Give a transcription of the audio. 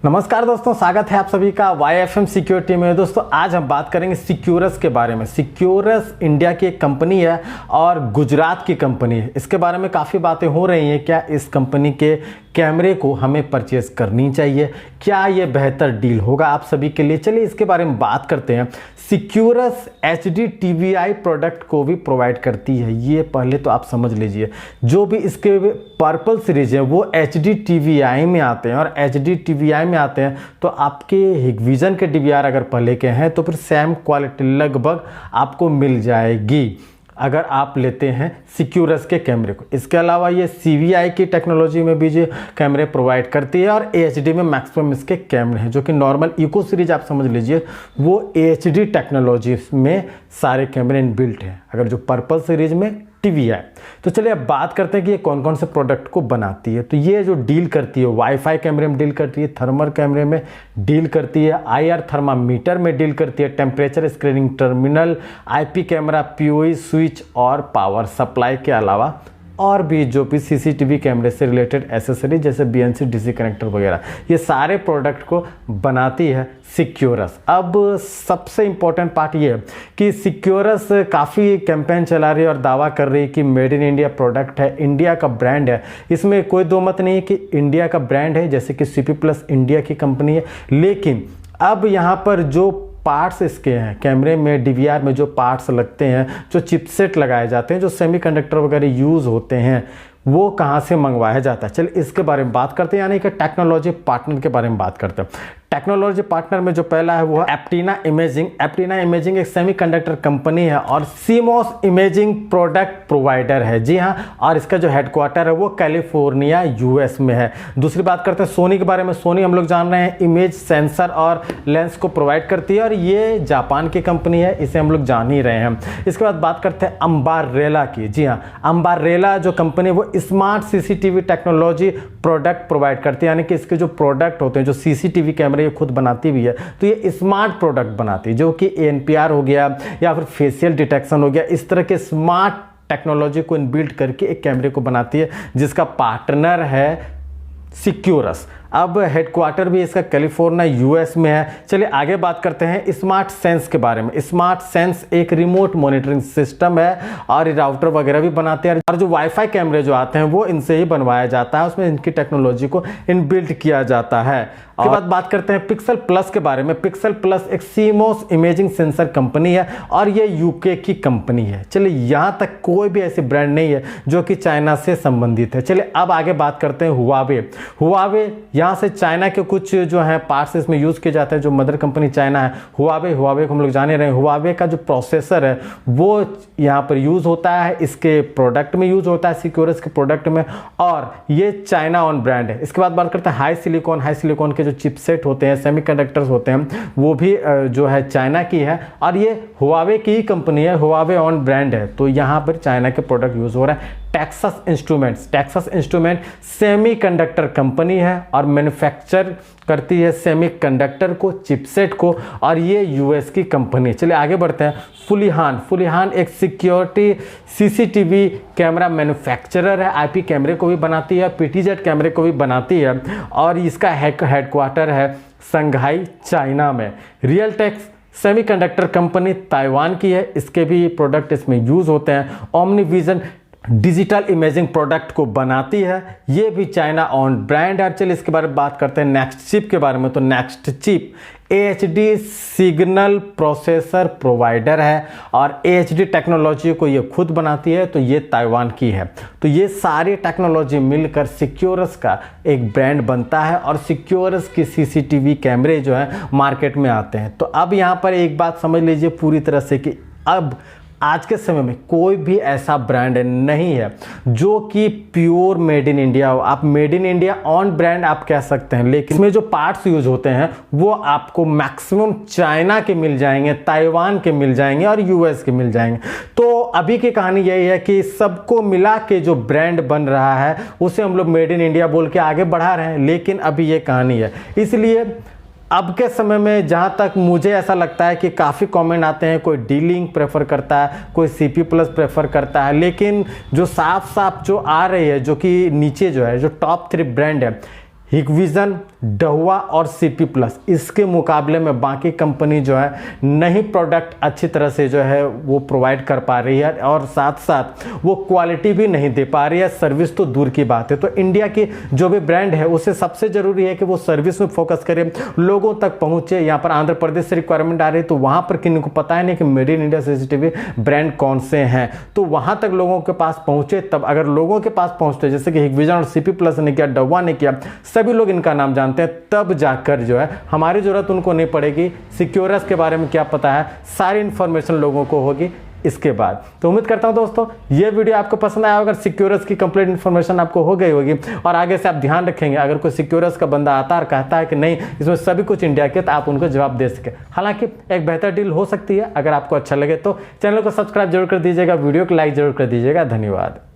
नमस्कार दोस्तों, स्वागत है आप सभी का YFM सिक्योरिटी में। दोस्तों आज हम बात करेंगे सिक्योरस के बारे में। सिक्योरस इंडिया की एक कंपनी है और गुजरात की कंपनी है। इसके बारे में काफ़ी बातें हो रही हैं। क्या इस कंपनी के कैमरे को हमें परचेज करनी चाहिए? क्या ये बेहतर डील होगा आप सभी के लिए? चलिए इसके बारे में बात करते हैं। सिक्योरस HD TVI प्रोडक्ट को भी प्रोवाइड करती है। ये पहले तो आप समझ लीजिए, जो भी इसके पर्पल सीरीज है वो HD TVI में आते हैं और HD TVI में आते हैं तो आपके हिगविजन के DVR अगर पहले के हैं तो फिर सेम क्वालिटी लगभग आपको मिल जाएगी अगर आप लेते हैं सिक्योरस के कैमरे को। इसके अलावा ये CVI की टेक्नोलॉजी में भी जो कैमरे प्रोवाइड करती है और HD में मैक्सिमम इसके कैमरे हैं, जो कि नॉर्मल इको सीरीज आप समझ लीजिए वो HD टेक्नोलॉजी में सारे कैमरे इनबिल्ट हैं, अगर जो पर्पल सीरीज में TVI। तो चलिए अब बात करते हैं कि ये कौन कौन से प्रोडक्ट को बनाती है। तो ये जो डील करती है वाईफाई कैमरे में डील करती है, थर्मल कैमरे में डील करती है, IR थर्मामीटर में डील करती है, temperature screening terminal, IP camera, PoE switch और पावर सप्लाई के अलावा और भी जो भी CCTV कैमरे से रिलेटेड एसेसरी जैसे BNC DC कनेक्टर वगैरह, ये सारे प्रोडक्ट को बनाती है सिक्योरस। अब सबसे इम्पोर्टेंट पार्ट ये है कि सिक्योरस काफ़ी कैंपेन चला रही है और दावा कर रही है कि मेड इन इंडिया प्रोडक्ट है, इंडिया का ब्रांड है। इसमें कोई दो मत नहीं है कि इंडिया का ब्रांड है, जैसे कि CP प्लस इंडिया की कंपनी है। लेकिन अब यहाँ पर जो पार्ट्स इसके हैं, कैमरे में DVR में जो पार्ट्स लगते हैं, जो चिपसेट लगाए जाते हैं, जो सेमीकंडक्टर वगैरह यूज़ होते हैं, वो कहाँ से मंगवाया जाता है। चलिए इसके बारे में बात करते हैं, यानी कि टेक्नोलॉजी पार्टनर के बारे में बात करते हैं। टेक्नोलॉजी पार्टनर में जो पहला है वो है एप्टिना इमेजिंग। एप्टिना इमेजिंग एक सेमीकंडक्टर कंपनी है और CMOS इमेजिंग प्रोडक्ट प्रोवाइडर है। जी हाँ, और इसका जो हेडक्वार्टर है वो कैलिफोर्निया US में है। दूसरी बात करते हैं सोनी के बारे में। सोनी हम लोग जान रहे हैं इमेज सेंसर और लेंस को प्रोवाइड करती है और ये जापान की कंपनी है, इसे हम लोग जान ही रहे हैं। इसके बाद बात करते हैं अंबारेला की। जी हाँ, अंबारेला जो कंपनी है वो smart CCTV technology product provide करती है, यानी कि इसके जो प्रोडक्ट होते हैं, जो CCTV कैमरे ये खुद बनाती भी है, तो ये स्मार्ट प्रोडक्ट बनाती है, जो कि ANPR हो गया या फिर फेशियल डिटेक्शन हो गया, इस तरह के स्मार्ट टेक्नोलॉजी को इनबिल्ट करके एक कैमरे को बनाती है, जिसका पार्टनर है सिक्योरस। अब हेडक्वार्टर भी इसका कैलिफोर्निया US में है। चलिए आगे बात करते हैं स्मार्ट सेंस के बारे में। स्मार्ट सेंस एक रिमोट मॉनिटरिंग सिस्टम है और राउटर वगैरह भी बनाते हैं और जो वाईफाई कैमरे जो आते हैं वो इनसे ही बनवाया जाता है, उसमें इनकी टेक्नोलॉजी को इनबिल्ट किया जाता है। उसके बाद बात करते हैं पिक्सल प्लस के बारे में। पिक्सल प्लस एक CMOS इमेजिंग सेंसर कंपनी है और ये UK की कंपनी है। चलिए यहाँ तक कोई भी ऐसी ब्रांड नहीं है जो कि चाइना से संबंधित है। चलिए अब आगे बात करते हैं हुआवे। हुआवे यहाँ से चाइना के कुछ जो है पार्ट्स इसमें यूज़ किए जाते हैं। जो मदर कंपनी चाइना है हुआवे को हम लोग जाने रहे हैं। हुआवे का जो प्रोसेसर है वो यहाँ पर यूज़ होता है, इसके प्रोडक्ट में यूज़ होता है, सिक्योरस के प्रोडक्ट में, और ये चाइना ऑन ब्रांड है। इसके बाद बात करते हैं हाई सिलिकॉन के जो चिपसेट होते हैं, सेमीकंडक्टर्स होते हैं, वो भी जो है चाइना की है और ये हुआवे की ही कंपनी है, हुआवे ऑन ब्रांड है। तो यहाँ पर चाइना के प्रोडक्ट यूज़ हो रहा है। टेक्सास इंस्ट्रूमेंट सेमीकंडक्टर कंपनी है और मैन्युफैक्चर करती है सेमीकंडक्टर को, चिपसेट को, और ये US की कंपनी है। चलिए आगे बढ़ते हैं। फुलिहान एक सिक्योरिटी CCTV कैमरा मैन्युफैक्चरर है, IP कैमरे को भी बनाती है, PTZ कैमरे को भी बनाती है और इसका हेडक्वार्टर है संघाई चाइना में। रियलटेक सेमीकंडक्टर कंपनी ताइवान की है, इसके भी प्रोडक्ट इसमें यूज़ होते हैं। ओमनीविजन डिजिटल इमेजिंग प्रोडक्ट को बनाती है, ये भी चाइना ऑन ब्रांड है। चलिए इसके बारे में बात करते हैं नेक्स्ट चिप के बारे में। तो next chip HD signal processor provider है और HD टेक्नोलॉजी को ये खुद बनाती है, तो ये ताइवान की है। तो ये सारी टेक्नोलॉजी मिलकर सिक्योरस का एक ब्रांड बनता है और सिक्योरस की CCTV कैमरे जो है मार्केट में आते हैं। तो अब यहाँ पर एक बात समझ लीजिए पूरी तरह से कि अब आज के समय में कोई भी ऐसा ब्रांड नहीं है जो कि प्योर मेड इन इंडिया हो। आप made in India on brand आप कह सकते हैं, लेकिन इसमें जो पार्ट्स यूज होते हैं वो आपको मैक्सिमम चाइना के मिल जाएंगे, ताइवान के मिल जाएंगे और US के मिल जाएंगे। तो अभी की कहानी यही है कि सबको मिला के जो ब्रांड बन रहा है उसे हम लोग मेड इन इंडिया बोल के आगे बढ़ा रहे हैं, लेकिन अभी ये कहानी है। इसलिए अब के समय में जहाँ तक मुझे ऐसा लगता है कि काफ़ी कमेंट आते हैं, कोई डीलिंग प्रेफर करता है, कोई CP प्लस प्रेफर करता है, लेकिन जो साफ साफ जो आ रही है, जो कि नीचे जो है, जो टॉप 3 ब्रांड है, हिगविजन, डहुआ और सीपी प्लस, इसके मुकाबले में बाकी कंपनी जो है नहीं प्रोडक्ट अच्छी तरह से जो है वो प्रोवाइड कर पा रही है और साथ साथ वो क्वालिटी भी नहीं दे पा रही है, सर्विस तो दूर की बात है। तो इंडिया की जो भी ब्रांड है उसे सबसे जरूरी है कि वो सर्विस में फोकस करे, लोगों तक पहुंचे। यहाँ पर आंध्र प्रदेश से रिक्वायरमेंट आ रही है तो वहां पर किसी को पता है नहीं कि made in India CCTV brand कौन से हैं, तो वहां तक लोगों के पास पहुंचे। तब अगर लोगों के पास पहुंचते जैसे कि हिगविजन और सीपी प्लस ने किया, डहुआ ने किया, सभी लोग इनका नाम जानते हैं, तब जाकर जो है हमारी जरूरत उनको नहीं पड़ेगी। सिक्योरस के बारे में क्या पता है, सारी इंफॉर्मेशन लोगों को होगी इसके बाद। तो उम्मीद करता हूं दोस्तों ये वीडियो आपको पसंद आया होगा, सिक्योरस की कंप्लीट इन्फॉर्मेशन आपको हो गई होगी और आगे से आप ध्यान रखेंगे अगर कोई सिक्योरस का बंदा आता और कहता है कि नहीं इसमें सभी कुछ इंडिया के, तो आप उनको जवाब दे सके। हालांकि एक बेहतर डील हो सकती है। अगर आपको अच्छा लगे तो चैनल को सब्सक्राइब जरूर कर दीजिएगा, वीडियो को लाइक जरूर कर दीजिएगा। धन्यवाद।